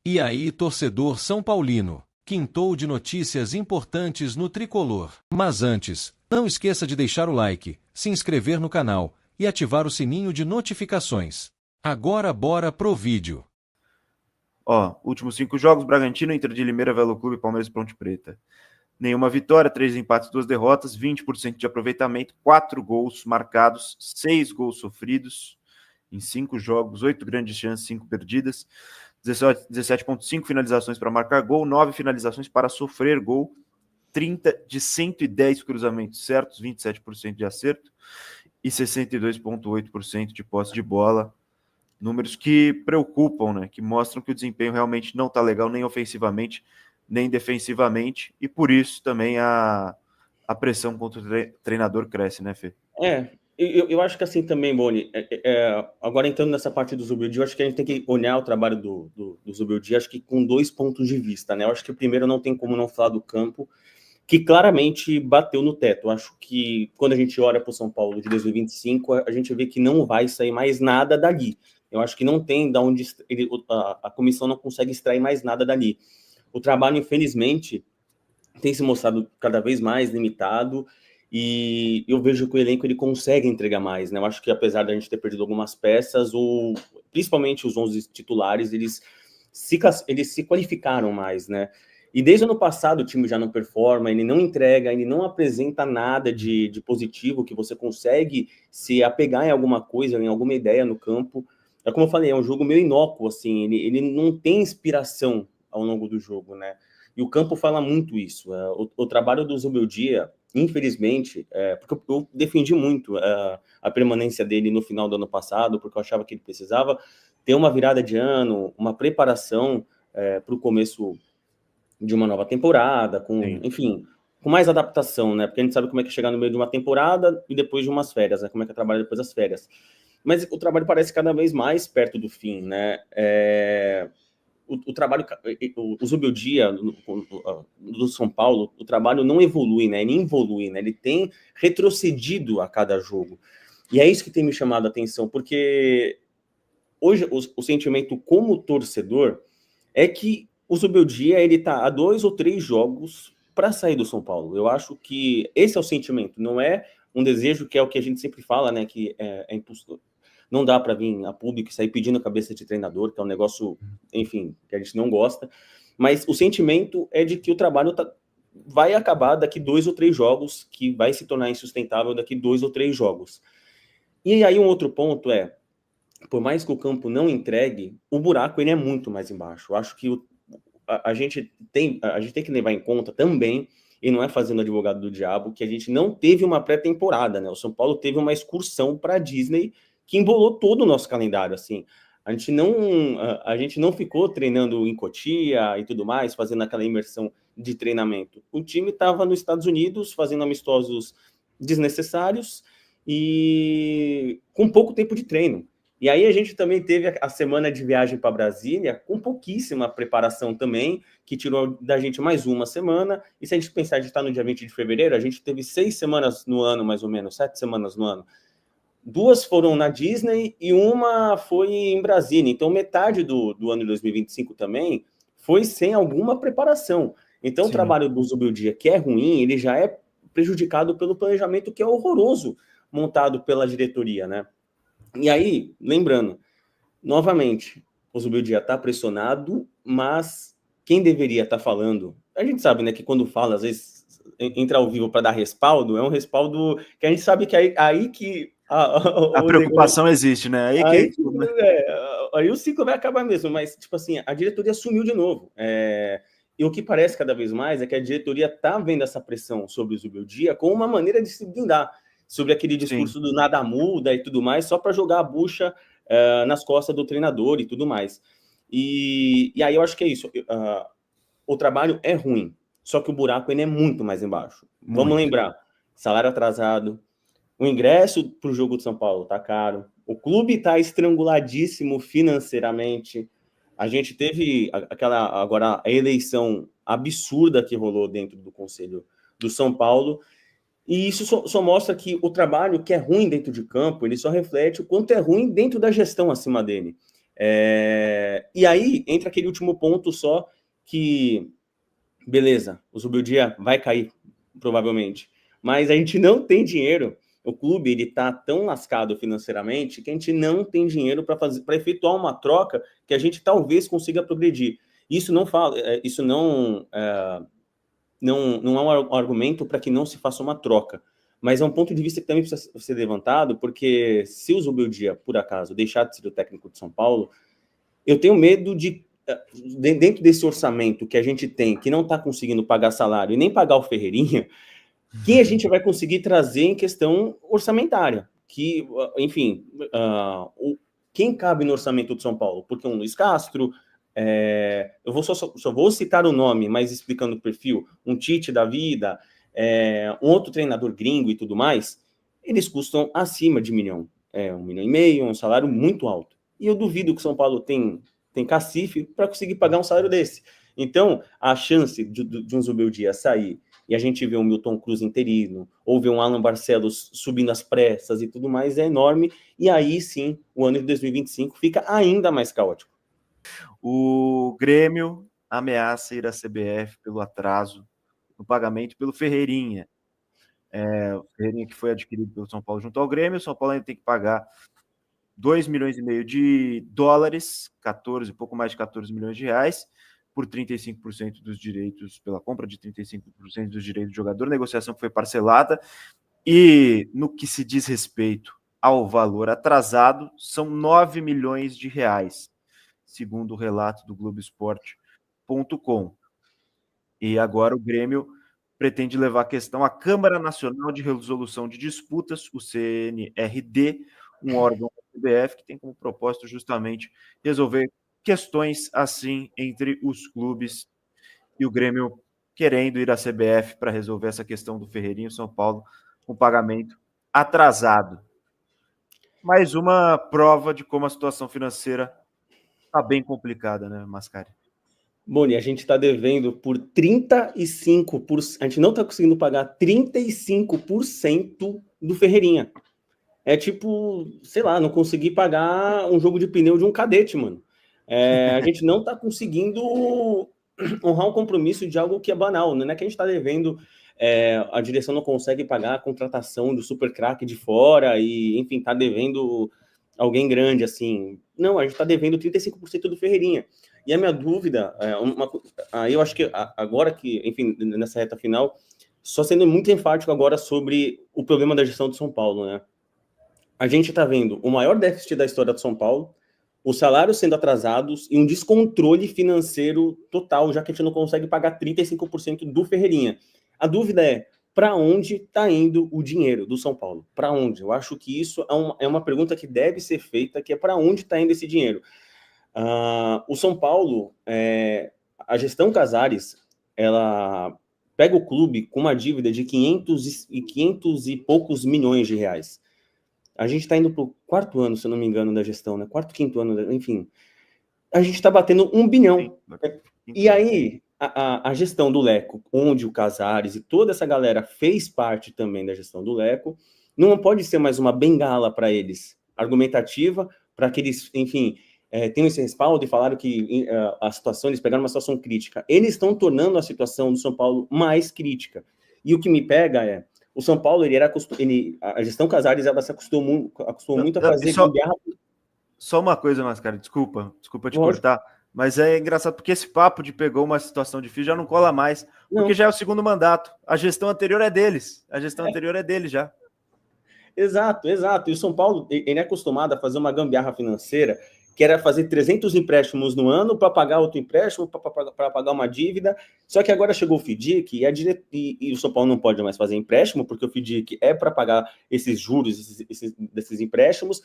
E aí, torcedor são paulino, quintou de notícias importantes no Tricolor. Mas antes, não esqueça de deixar o like, se inscrever no canal e ativar o sininho de notificações. Agora bora pro vídeo. Últimos 5 jogos: Bragantino, Inter de Limeira, Velo Clube, Palmeiras e Ponte Preta. Nenhuma vitória, 3 empates, 2 derrotas, 20% de aproveitamento, 4 gols marcados, 6 gols sofridos em 5 jogos, 8 grandes chances, 5 perdidas, 17,5 finalizações para marcar gol, 9 finalizações para sofrer gol, 30 de 110 cruzamentos certos, 27% de acerto e 62,8% de posse de bola. Números que preocupam, né? Que mostram que o desempenho realmente não está legal, nem ofensivamente, nem defensivamente, e por isso também a pressão contra o treinador cresce, né, Fê? Eu acho que assim também, Boni, agora entrando nessa parte do Zubeldia, eu acho que a gente tem que olhar o trabalho do Zubeldia, acho que com 2 pontos de vista, né? Eu acho que o primeiro não tem como não falar do campo, que claramente bateu no teto. Eu acho que quando a gente olha para o São Paulo de 2025, a gente vê que não vai sair mais nada dali. Eu acho que não tem de onde a comissão não consegue extrair mais nada dali. O trabalho, infelizmente, tem se mostrado cada vez mais limitado, e eu vejo que o elenco ele consegue entregar mais, né? Eu acho que apesar da gente ter perdido algumas peças, principalmente os 11 titulares, eles se qualificaram mais, né? E desde o ano passado o time já não performa, ele não entrega, ele não apresenta nada de positivo que você consegue se apegar em alguma coisa, em alguma ideia no campo. É como eu falei, é um jogo meio inócuo, assim, ele não tem inspiração ao longo do jogo, né? E o campo fala muito isso. O trabalho do Zubeldia, infelizmente, porque eu defendi muito a permanência dele no final do ano passado, porque eu achava que ele precisava ter uma virada de ano, uma preparação para o começo de uma nova temporada, enfim, com mais adaptação, né? Porque a gente sabe como é que é chegar no meio de uma temporada e depois de umas férias, né? Como é que é trabalho depois das férias. Mas o trabalho parece cada vez mais perto do fim, né? O trabalho, o Zubeldia do São Paulo, o trabalho não evolui, né? Ele involui, né? Ele tem retrocedido a cada jogo. E é isso que tem me chamado a atenção, porque hoje o sentimento como torcedor é que o Zubeldia, ele tá a 2 ou 3 jogos para sair do São Paulo. Eu acho que esse é o sentimento, não é um desejo que é o que a gente sempre fala, né? Que é impossível. Não dá para vir a público e sair pedindo a cabeça de treinador, que é um negócio, enfim, que a gente não gosta. Mas o sentimento é de que o trabalho vai acabar daqui 2 ou 3 jogos, que vai se tornar insustentável daqui 2 ou 3 jogos. E aí um outro ponto por mais que o campo não entregue, o buraco ele é muito mais embaixo. Eu acho que a gente tem que levar em conta também, e não é fazendo advogado do diabo, que a gente não teve uma pré-temporada, né? O São Paulo teve uma excursão para a Disney que embolou todo o nosso calendário, assim. A gente não ficou treinando em Cotia e tudo mais, fazendo aquela imersão de treinamento. O time estava nos Estados Unidos fazendo amistosos desnecessários e com pouco tempo de treino. E aí a gente também teve a semana de viagem para Brasília, com pouquíssima preparação também, que tirou da gente mais uma semana. E se a gente pensar de estar no dia 20 de fevereiro, a gente teve 6 semanas no ano, mais ou menos, 7 semanas no ano. 2 foram na Disney e uma foi em Brasília. Então, metade do ano de 2025 também foi sem alguma preparação. Então, Sim. O trabalho do Zubeldia, que é ruim, ele já é prejudicado pelo planejamento que é horroroso, montado pela diretoria, né? E aí, lembrando, novamente, o Zubeldia está pressionado, mas quem deveria estar falando? A gente sabe, né, que quando fala, às vezes, entra ao vivo para dar respaldo, é um respaldo que a gente sabe que aí que... A preocupação existe, né? Aí o ciclo vai acabar mesmo, mas, tipo assim, a diretoria sumiu de novo. E o que parece cada vez mais é que a diretoria está vendo essa pressão sobre o Zubeldia como uma maneira de se blindar sobre aquele discurso do nada muda e tudo mais, só para jogar a bucha nas costas do treinador e tudo mais. E aí eu acho que é isso. O trabalho é ruim, só que o buraco ele é muito mais embaixo. Muito. Vamos lembrar, salário atrasado, o ingresso para o jogo de São Paulo tá caro, o clube está estranguladíssimo financeiramente. A gente teve agora a eleição absurda que rolou dentro do Conselho do São Paulo, e isso só mostra que o trabalho que é ruim dentro de campo, ele só reflete o quanto é ruim dentro da gestão acima dele. E aí entra aquele último ponto só que, beleza, o Zubeldia vai cair, provavelmente, mas a gente não tem dinheiro. O clube ele tá tão lascado financeiramente que a gente não tem dinheiro para efetuar uma troca que a gente talvez consiga progredir. Isso não é um argumento para que não se faça uma troca, mas é um ponto de vista que também precisa ser levantado, porque se o Zubeldia, por acaso, deixar de ser o técnico de São Paulo, eu tenho medo de, dentro desse orçamento que a gente tem, que não está conseguindo pagar salário e nem pagar o Ferreirinha, quem a gente vai conseguir trazer em questão orçamentária? Que, enfim, quem cabe no orçamento de São Paulo? Porque um Luiz Castro, eu só vou citar o nome, mas explicando o perfil, um Tite da vida, um outro treinador gringo e tudo mais, eles custam acima de 1 milhão, 1,5 milhão, um salário muito alto. E eu duvido que São Paulo tem cacife para conseguir pagar um salário desse. Então, a chance de um Zubeldia sair e a gente vê um Milton Cruz interino, ou vê um Alan Barcelos subindo às pressas e tudo mais, é enorme, e aí sim, o ano de 2025 fica ainda mais caótico. O Grêmio ameaça ir à CBF pelo atraso no pagamento pelo Ferreirinha. O Ferreirinha que foi adquirido pelo São Paulo junto ao Grêmio, o São Paulo ainda tem que pagar 2,5 milhões de dólares, pouco mais de 14 milhões de reais, por 35% dos direitos, pela compra de 35% dos direitos do jogador, negociação que foi parcelada, e no que se diz respeito ao valor atrasado, são 9 milhões de reais, segundo o relato do Globoesporte.com. E agora o Grêmio pretende levar a questão à Câmara Nacional de Resolução de Disputas, o CNRD, um órgão da CBF que tem como propósito justamente resolver questões assim entre os clubes, e o Grêmio querendo ir à CBF para resolver essa questão do Ferreirinho São Paulo com pagamento atrasado. Mais uma prova de como a situação financeira está bem complicada, né, Mascari? Boni, a gente está devendo por 35%, a gente não está conseguindo pagar 35% do Ferreirinha. É tipo, sei lá, não conseguir pagar um jogo de pneu de um cadete, mano. A gente não tá conseguindo honrar um compromisso de algo que é banal, não é que a gente tá devendo, a direção não consegue pagar a contratação do super craque de fora e, enfim, tá devendo alguém grande, assim. Não, a gente tá devendo 35% do Ferreirinha. E a minha dúvida, eu acho que agora que, enfim, nessa reta final, só sendo muito enfático agora sobre o problema da gestão de São Paulo, né? A gente está vendo o maior déficit da história de São Paulo, os salários sendo atrasados e um descontrole financeiro total, já que a gente não consegue pagar 35% do Ferreirinha. A dúvida é, para onde está indo o dinheiro do São Paulo? Para onde? Eu acho que isso é uma pergunta que deve ser feita, que é para onde está indo esse dinheiro? O São Paulo, a gestão Casares, ela pega o clube com uma dívida de 500 e poucos milhões de reais. A gente está indo para o 4º ano, se eu não me engano, da gestão, né? 4º, 5º ano, enfim. A gente está batendo 1 bilhão. E aí, a gestão do Leco, onde o Casares e toda essa galera fez parte também da gestão do Leco, não pode ser mais uma bengala para eles, argumentativa, para que eles, enfim, tenham esse respaldo e falaram que a situação, eles pegaram uma situação crítica. Eles estão tornando a situação do São Paulo mais crítica. E o que me pega o São Paulo, a gestão Casares, ela se acostumou muito a fazer gambiarra. Só uma coisa, Mascari, desculpa te cortar, mas é engraçado porque esse papo de pegou uma situação difícil já não cola mais, porque já é o segundo mandato. A gestão anterior é deles. A gestão anterior é dele já. Exato. E o São Paulo, ele é acostumado a fazer uma gambiarra financeira, que era fazer 300 empréstimos no ano para pagar outro empréstimo, para pagar uma dívida. Só que agora chegou o FIDIC e o São Paulo não pode mais fazer empréstimo, porque o FIDIC é para pagar esses juros desses empréstimos.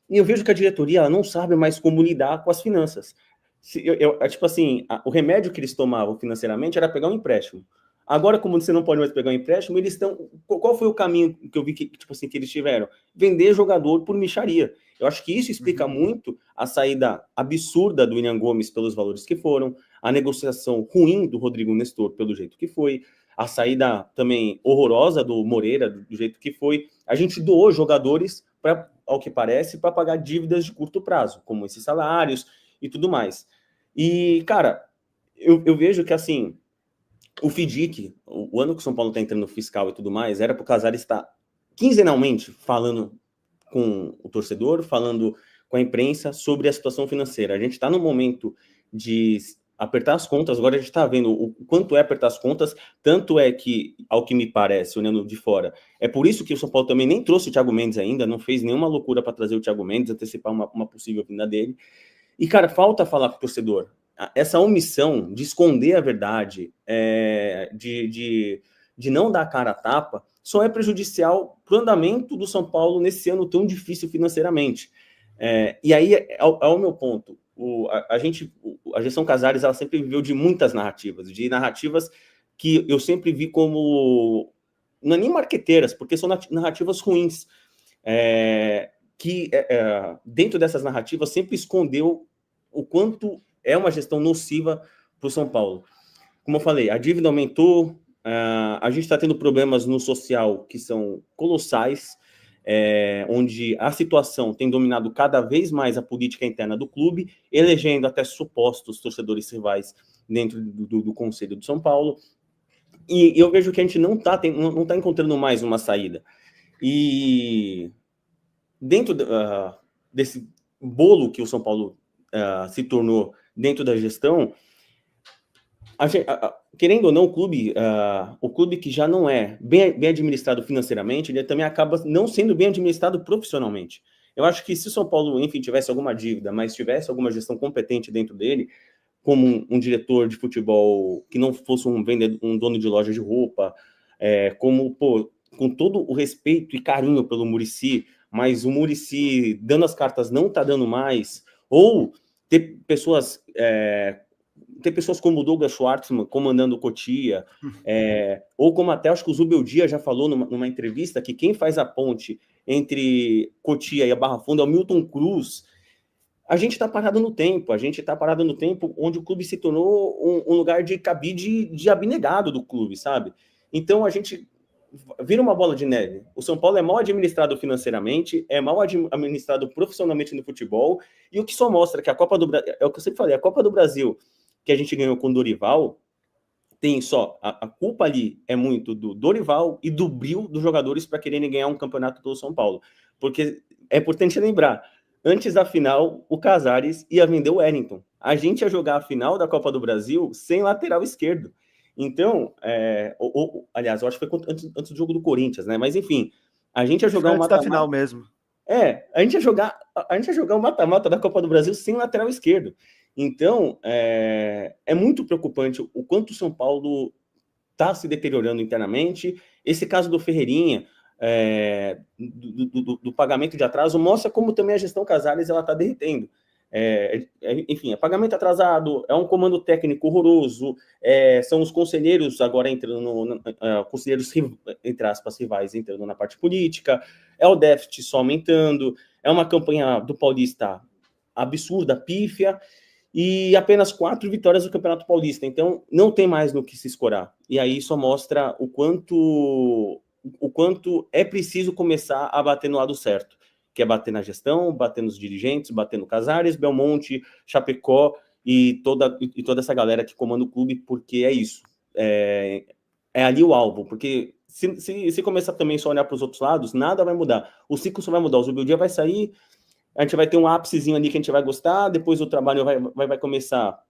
E eu vejo que a diretoria ela não sabe mais como lidar com as finanças. Tipo assim, o remédio que eles tomavam financeiramente era pegar um empréstimo. Agora, como você não pode mais pegar um empréstimo, eles estão... Qual foi o caminho que eu vi que eles tiveram? Vender jogador por mixaria. Eu acho que isso explica muito a saída absurda do William Gomes pelos valores que foram, a negociação ruim do Rodrigo Nestor pelo jeito que foi, a saída também horrorosa do Moreira do jeito que foi. A gente doou jogadores para ao que parece, para pagar dívidas de curto prazo, como esses salários e tudo mais. E, cara, eu vejo que, assim, o FDIC, o ano que o São Paulo está entrando no fiscal e tudo mais, era para o Casares estar quinzenalmente falando com o torcedor, falando com a imprensa sobre a situação financeira. A gente está no momento de apertar as contas, agora a gente está vendo o quanto é apertar as contas, tanto é que, ao que me parece, olhando de fora, é por isso que o São Paulo também nem trouxe o Thiago Mendes ainda, não fez nenhuma loucura para trazer o Thiago Mendes, antecipar uma possível vinda dele. E, cara, falta falar com o torcedor. Essa omissão de esconder a verdade, de não dar a cara a tapa, só é prejudicial para o andamento do São Paulo nesse ano tão difícil financeiramente. E aí é o meu ponto. A gestão Casares, ela sempre viveu de muitas narrativas, de narrativas que eu sempre vi como, não é nem marqueteiras, porque são narrativas ruins, que dentro dessas narrativas sempre escondeu o quanto é uma gestão nociva para o São Paulo. Como eu falei, a dívida aumentou, a gente está tendo problemas no social que são colossais, onde a situação tem dominado cada vez mais a política interna do clube, elegendo até supostos torcedores rivais dentro do Conselho de São Paulo. E eu vejo que a gente não está encontrando mais uma saída. E dentro desse bolo que o São Paulo se tornou dentro da gestão, querendo ou não, o clube que já não é bem administrado financeiramente, ele também acaba não sendo bem administrado profissionalmente. Eu acho que se o São Paulo, enfim, tivesse alguma dívida, mas tivesse alguma gestão competente dentro dele, como um diretor de futebol que não fosse um dono de loja de roupa, com todo o respeito e carinho pelo Muricy, mas o Muricy dando as cartas não está dando mais, ou ter pessoas como o Douglas Schwartzman comandando o Cotia, ou como até acho que o Zubeldia já falou numa entrevista, que quem faz a ponte entre Cotia e a Barra Funda é o Milton Cruz. A gente está parado no tempo, onde o clube se tornou um lugar de cabide de abnegado do clube, sabe? Então a gente vira uma bola de neve. O São Paulo é mal administrado financeiramente, é mal administrado profissionalmente no futebol, e o que só mostra que a Copa do Brasil, é o que eu sempre falei, a Copa do Brasil que a gente ganhou com o Dorival, tem só, a culpa ali é muito do Dorival e do brio dos jogadores para quererem ganhar um campeonato pelo São Paulo. Porque é importante lembrar, antes da final, o Casares ia vender o Wellington. A gente ia jogar a final da Copa do Brasil sem lateral esquerdo. Então, aliás, eu acho que foi antes do jogo do Corinthians, né? Mas enfim, a gente ia jogar um mata-mata. Final mesmo. A gente ia jogar o mata-mata da Copa do Brasil sem lateral esquerdo. Então, é muito preocupante o quanto o São Paulo está se deteriorando internamente. Esse caso do Ferreirinha, do pagamento de atraso, mostra como também a gestão Casares está derretendo. Enfim, é pagamento atrasado, é um comando técnico horroroso, são os conselheiros agora entrando, conselheiros, entre aspas, rivais entrando na parte política, é o déficit só aumentando, é uma campanha do Paulista absurda, pífia, e apenas 4 vitórias no Campeonato Paulista. Então, não tem mais no que se escorar. E aí só mostra o quanto é preciso começar a bater no lado certo, que é bater na gestão, bater nos dirigentes, bater no Casares, Belmonte, Chapecó e toda essa galera que comanda o clube, porque é isso. É ali o alvo, porque se começar também só olhar para os outros lados, nada vai mudar. O ciclo só vai mudar, o Zubeldia vai sair, a gente vai ter um ápicezinho ali que a gente vai gostar, depois o trabalho vai começar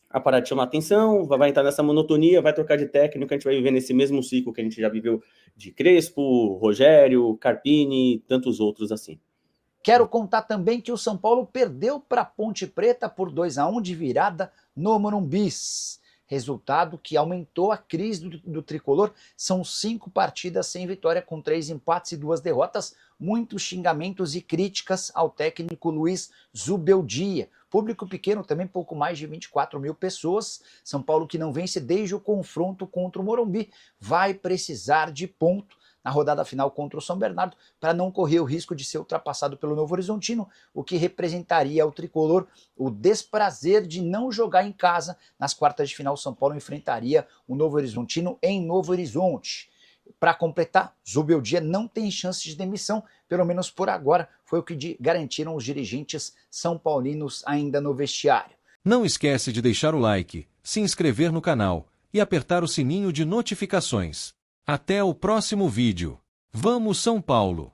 a parar de chamar atenção, vai entrar nessa monotonia, vai trocar de técnico, a gente vai viver nesse mesmo ciclo que a gente já viveu de Crespo, Rogério, Carpini e tantos outros assim. Quero contar também que o São Paulo perdeu para a Ponte Preta por 2-1 de virada no Morumbi. Resultado que aumentou a crise do tricolor. São 5 partidas sem vitória, com 3 empates e 2 derrotas. Muitos xingamentos e críticas ao técnico Luiz Zubeldia. Público pequeno também, pouco mais de 24 mil pessoas. São Paulo que não vence desde o confronto contra o Morumbi. Vai precisar de ponto na rodada final contra o São Bernardo, para não correr o risco de ser ultrapassado pelo Novo Horizontino, o que representaria ao tricolor o desprazer de não jogar em casa. Nas quartas de final, o São Paulo enfrentaria o Novo Horizontino em Novo Horizonte. Para completar, Zubeldia não tem chance de demissão, pelo menos por agora, foi o que garantiram os dirigentes são paulinos ainda no vestiário. Não esquece de deixar o like, se inscrever no canal e apertar o sininho de notificações. Até o próximo vídeo. Vamos São Paulo!